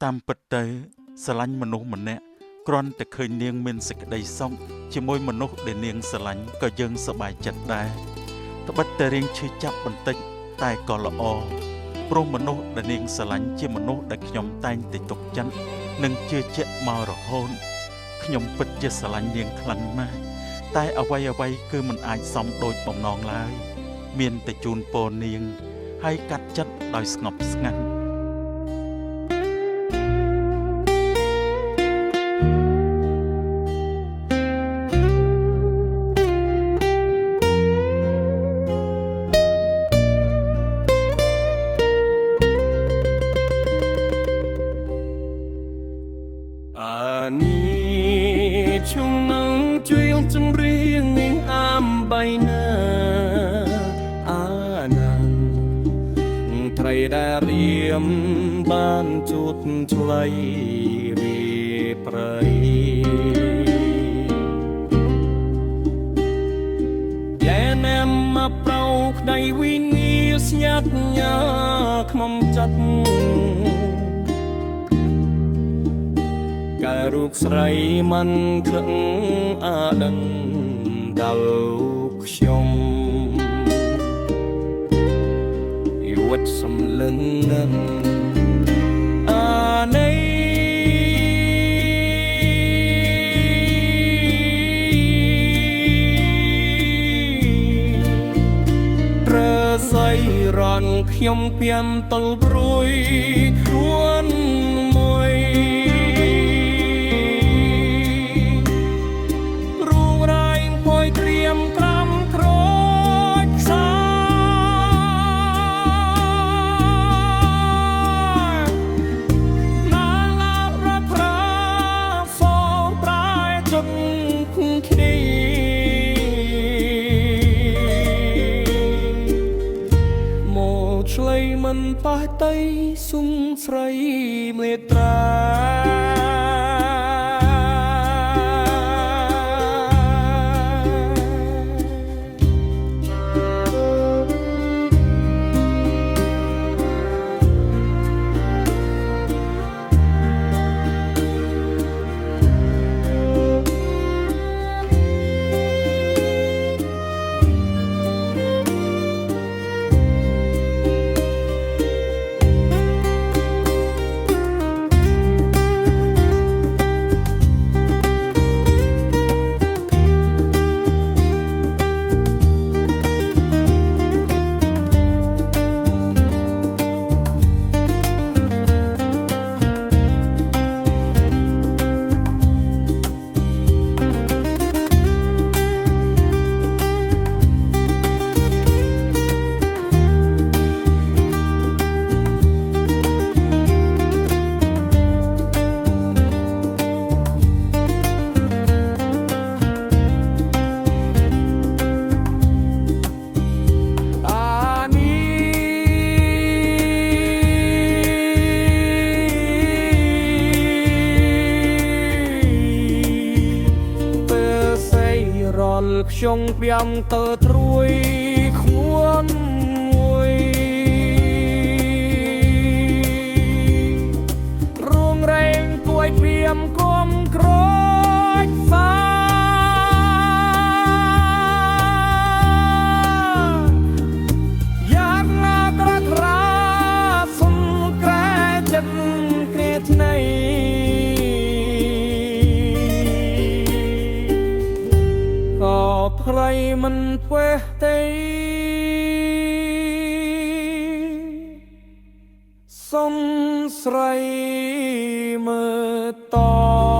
តាមពិតទៅស្រឡាញ់មនុស្សម្នាក់គ្រាន់តែឃើញនាងមានសេចក្តីសុខជាមួយមនុស្សដែលនាងស្រឡាញ់ក៏យើងសប្បាយចិត្តដែរត្បិតតែរៀងឈឺចាប់បន្តិចតែក៏ល្អព្រោះមនុស្សដែលនាងស្រឡាញ់ជាមនុស្សដែលខ្ញុំតែងតែទុកចិត្តនិងជឿជាក់មករហូតខ្ញុំពិតជាស្រឡាញ់នាងខ្លាំងណាស់តែអ្វីគឺមិនអាចសមដូចបំណងឡើយមានតែជូនពរនាងហើយកាត់ចិត្តដោយស្ងប់ស្ងាត់បានជួតឆ្លៃរីប្រៃយ៉ែណាំមកប្រោក្ដីវិងាស្ញាត់ញ៉ាខ្មុំចិត្តការូបស្រីមិនខឹងអាដឹងដល់ខ្ញុំវត្តសំលឹងនឹងអានៃប្រស័យរនខ្ញុំពៀមតលព្រួយខ្លួនមួយរូងរៃផួយត្រៀមក្រំក្រោយខ្សាមិនប៉ះតៃសុំស្រីមេត្រាខ្ញុំព្យាមទៅត្រួយខ្លួនមួយរួងរែងគួយព្យាមគុំក្រោយសាយ៉ាងណាត្រត្រាសុំក្រែចិត្តគ្រាថ្នៃใครมันเวเตสมใสเมื่อตอ